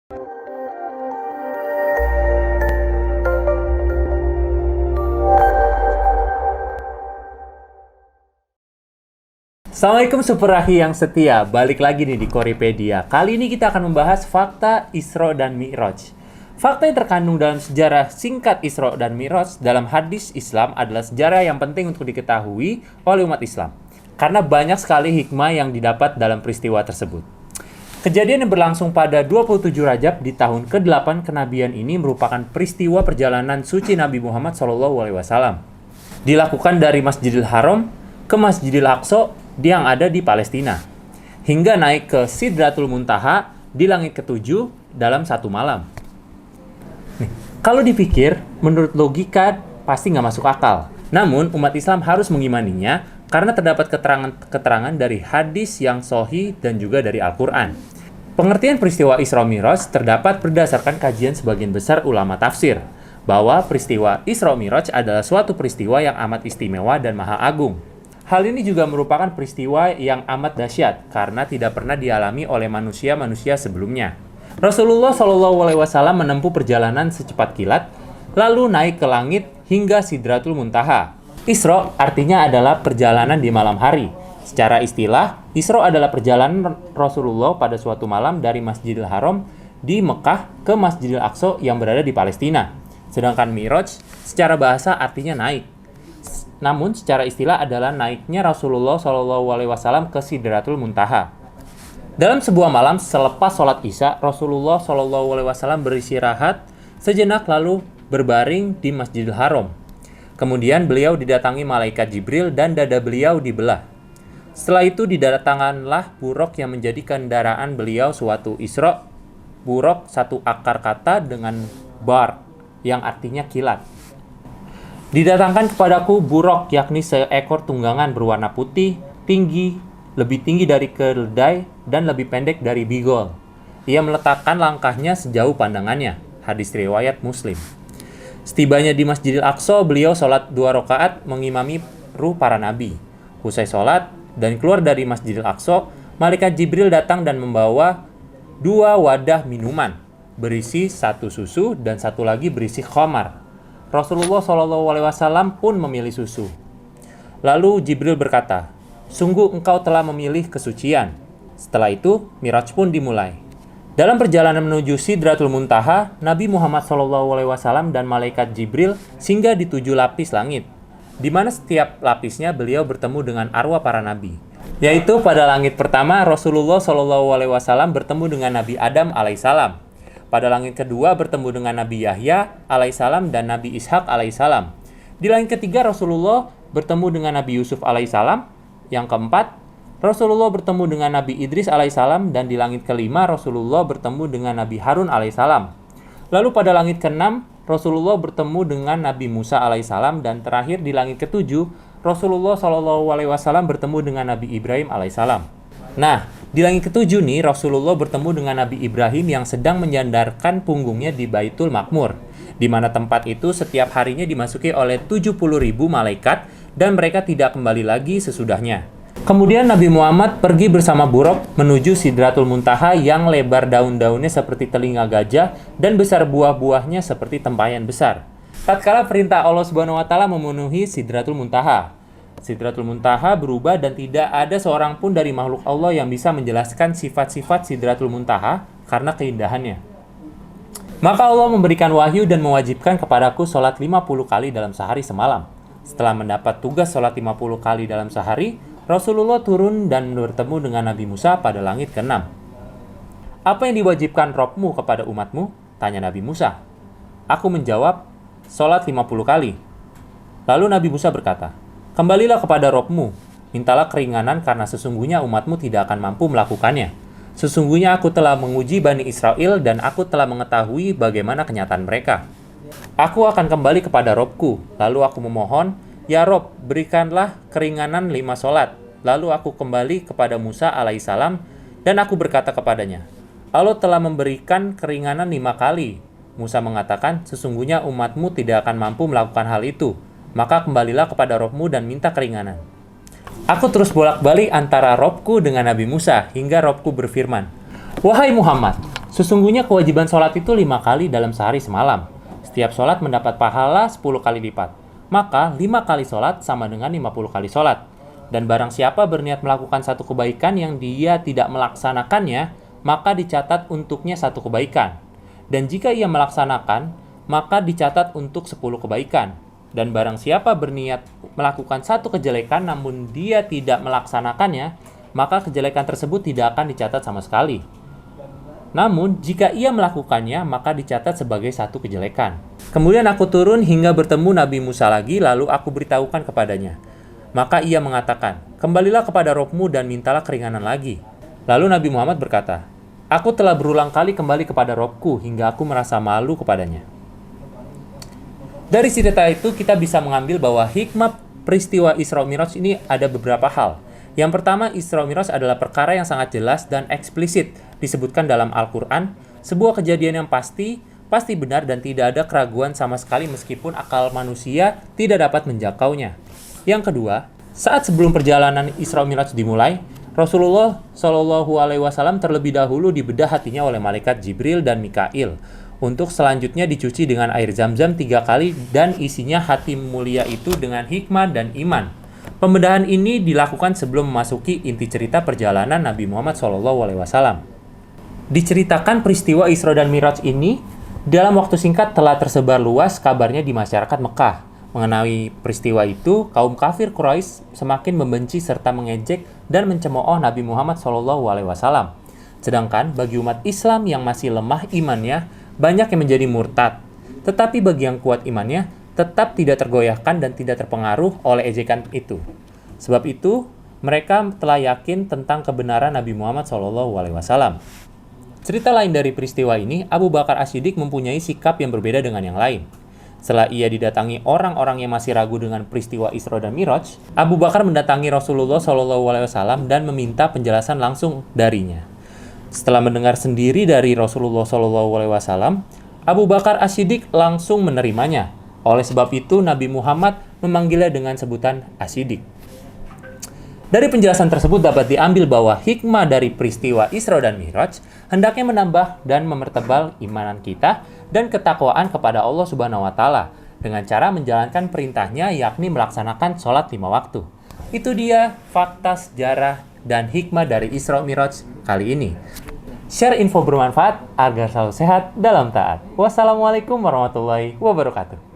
Assalamualaikum Superahi yang setia, balik lagi nih di Koripedia. Kali ini kita akan membahas fakta Isra dan Mi'raj. Fakta yang terkandung dalam sejarah singkat Isra dan Mi'raj dalam hadis Islam adalah sejarah yang penting untuk diketahui oleh umat Islam. Karena banyak sekali hikmah yang didapat dalam peristiwa tersebut. Kejadian yang berlangsung pada 27 Rajab di tahun ke-8 kenabian ini merupakan peristiwa perjalanan suci Nabi Muhammad SAW. Dilakukan dari Masjidil Haram ke Masjidil Aqsa yang ada di Palestina, hingga naik ke Sidratul Muntaha di langit ketujuh dalam satu malam. Kalau dipikir, menurut logika pasti nggak masuk akal. Namun, umat Islam harus mengimaninya karena terdapat keterangan dari hadis yang sahih dan juga dari Al-Quran. Pengertian peristiwa Isra Mi'raj terdapat berdasarkan kajian sebagian besar ulama tafsir, bahwa peristiwa Isra Mi'raj adalah suatu peristiwa yang amat istimewa dan maha agung. Hal ini juga merupakan peristiwa yang amat dahsyat karena tidak pernah dialami oleh manusia-manusia sebelumnya. Rasulullah SAW menempuh perjalanan secepat kilat, lalu naik ke langit hingga Sidratul Muntaha. Isra artinya adalah perjalanan di malam hari. Secara istilah, Isra adalah perjalanan Rasulullah pada suatu malam dari Masjidil Haram di Mekah ke Masjidil Aqsa yang berada di Palestina. Sedangkan Mi'raj secara bahasa artinya naik. Namun secara istilah adalah naiknya Rasulullah SAW ke Sidratul Muntaha. Dalam sebuah malam selepas sholat Isya, Rasulullah SAW beristirahat sejenak lalu berbaring di Masjidil Haram. Kemudian beliau didatangi malaikat Jibril dan dada beliau dibelah. Setelah itu didatangkanlah buraq yang menjadi kendaraan beliau suatu Isra. Buraq satu akar kata dengan bar yang artinya kilat. Didatangkan kepadaku buraq, yakni seekor tunggangan berwarna putih, lebih tinggi dari keledai dan lebih pendek dari bigol. Ia meletakkan langkahnya sejauh pandangannya. Hadis riwayat Muslim. Setibanya di Masjidil Aqsa, beliau sholat 2 rakaat mengimami ruh para nabi. Usai sholat dan keluar dari Masjidil Aqsa, malaikat Jibril datang dan membawa 2 wadah minuman, berisi 1 susu dan 1 lagi berisi khamar. Rasulullah SAW pun memilih susu. Lalu Jibril berkata, "Sungguh engkau telah memilih kesucian." Setelah itu, Mi'raj pun dimulai. Dalam perjalanan menuju Sidratul Muntaha, Nabi Muhammad SAW dan malaikat Jibril singgah di 7 lapis langit, di mana setiap lapisnya beliau bertemu dengan arwah para nabi. Yaitu pada langit pertama, Rasulullah SAW bertemu dengan Nabi Adam alaihissalam. Pada langit kedua bertemu dengan Nabi Yahya alaihissalam dan Nabi Ishak alaihissalam. Di langit ketiga Rasulullah bertemu dengan Nabi Yusuf alaihissalam. Yang keempat, Rasulullah bertemu dengan Nabi Idris alaihissalam, dan di langit kelima Rasulullah bertemu dengan Nabi Harun alaihissalam. Lalu pada langit keenam Rasulullah bertemu dengan Nabi Musa alaihissalam, dan terakhir di langit ketujuh Rasulullah SAW bertemu dengan Nabi Ibrahim alaihissalam. Nah, di langit ketujuh nih, Rasulullah bertemu dengan Nabi Ibrahim yang sedang menyandarkan punggungnya di Baitul Maqmur, di mana tempat itu setiap harinya dimasuki oleh 70.000 malaikat dan mereka tidak kembali lagi sesudahnya. Kemudian Nabi Muhammad pergi bersama buraq menuju Sidratul Muntaha yang lebar daun-daunnya seperti telinga gajah dan besar buah-buahnya seperti tempayan besar. Tatkala perintah Allah Subhanahu wa taala memenuhi Sidratul Muntaha. Sidratul Muntaha berubah dan tidak ada seorang pun dari makhluk Allah yang bisa menjelaskan sifat-sifat Sidratul Muntaha karena keindahannya. Maka Allah memberikan wahyu dan mewajibkan kepadaku sholat 50 kali dalam sehari semalam. Setelah mendapat tugas sholat 50 kali dalam sehari, Rasulullah turun dan bertemu dengan Nabi Musa pada langit ke-6. "Apa yang diwajibkan Rabbmu kepada umatmu?" tanya Nabi Musa. Aku menjawab, "Sholat 50 kali." Lalu Nabi Musa berkata, "Kembalilah kepada Rabbmu, mintalah keringanan karena sesungguhnya umatmu tidak akan mampu melakukannya. Sesungguhnya aku telah menguji Bani Israel dan aku telah mengetahui bagaimana kenyataan mereka. Aku akan kembali kepada Rabbku, lalu aku memohon, Ya Rabb, berikanlah keringanan 5 sholat. Lalu aku kembali kepada Musa alaihissalam dan aku berkata kepadanya, Allah telah memberikan keringanan 5 kali. Musa mengatakan, sesungguhnya umatmu tidak akan mampu melakukan hal itu. Maka kembalilah kepada Rabbmu dan minta keringanan. Aku terus bolak-balik antara Rabbku dengan Nabi Musa, hingga Rabbku berfirman, Wahai Muhammad, Sesungguhnya kewajiban sholat itu 5 kali dalam sehari semalam. Setiap sholat mendapat pahala 10 kali lipat. Maka 5 kali sholat sama dengan 50 kali sholat. Dan barang siapa berniat melakukan satu kebaikan yang dia tidak melaksanakannya, maka dicatat untuknya satu kebaikan. Dan jika ia melaksanakan, maka dicatat untuk 10 kebaikan. Dan barang siapa berniat melakukan satu kejelekan namun dia tidak melaksanakannya, maka kejelekan tersebut tidak akan dicatat sama sekali. Namun, jika ia melakukannya, maka dicatat sebagai satu kejelekan. Kemudian aku turun hingga bertemu Nabi Musa lagi, lalu aku beritahukan kepadanya. Maka ia mengatakan, kembalilah kepada Robmu dan mintalah keringanan lagi. Lalu Nabi Muhammad berkata, aku telah berulang kali kembali kepada Robku hingga aku merasa malu kepadanya. Dari cerita itu kita bisa mengambil bahwa hikmah peristiwa Isra Mi'raj ini ada beberapa hal. Yang pertama, Isra Mi'raj adalah perkara yang sangat jelas dan eksplisit disebutkan dalam Al-Quran, sebuah kejadian yang pasti benar dan tidak ada keraguan sama sekali meskipun akal manusia tidak dapat menjangkaunya. Yang kedua, saat sebelum perjalanan Isra Mi'raj dimulai, Rasulullah Shallallahu Alaihi Wasallam terlebih dahulu dibedah hatinya oleh malaikat Jibril dan Mikail untuk selanjutnya dicuci dengan air Zam-Zam 3 kali dan isinya hati mulia itu dengan hikmah dan iman. Pembedahan ini dilakukan sebelum memasuki inti cerita perjalanan Nabi Muhammad SAW. Diceritakan peristiwa Isra dan Mi'raj ini dalam waktu singkat telah tersebar luas kabarnya di masyarakat Mekah. Mengenai peristiwa itu, kaum kafir Quraisy semakin membenci serta mengejek dan mencemooh Nabi Muhammad SAW. Sedangkan bagi umat Islam yang masih lemah imannya, banyak yang menjadi murtad. Tetapi bagi yang kuat imannya, tetap tidak tergoyahkan dan tidak terpengaruh oleh ejekan itu. Sebab itu, mereka telah yakin tentang kebenaran Nabi Muhammad SAW. Cerita lain dari peristiwa ini, Abu Bakar As-Siddiq mempunyai sikap yang berbeda dengan yang lain. Setelah ia didatangi orang-orang yang masih ragu dengan peristiwa Isra dan Mi'raj, Abu Bakar mendatangi Rasulullah SAW dan meminta penjelasan langsung darinya. Setelah mendengar sendiri dari Rasulullah SAW, Abu Bakar As-Siddiq langsung menerimanya. Oleh sebab itu, Nabi Muhammad memanggilnya dengan sebutan As-Siddiq. Dari penjelasan tersebut dapat diambil bahwa hikmah dari peristiwa Isra dan Mi'raj hendaknya menambah dan mempertebal imanan kita dan ketakwaan kepada Allah Subhanahu wa Ta'ala dengan cara menjalankan perintahnya, yakni melaksanakan sholat 5 waktu. Itu dia fakta sejarah dan hikmah dari Isra Mi'raj kali ini. Share info bermanfaat agar selalu sehat dalam taat. Wassalamualaikum warahmatullahi wabarakatuh.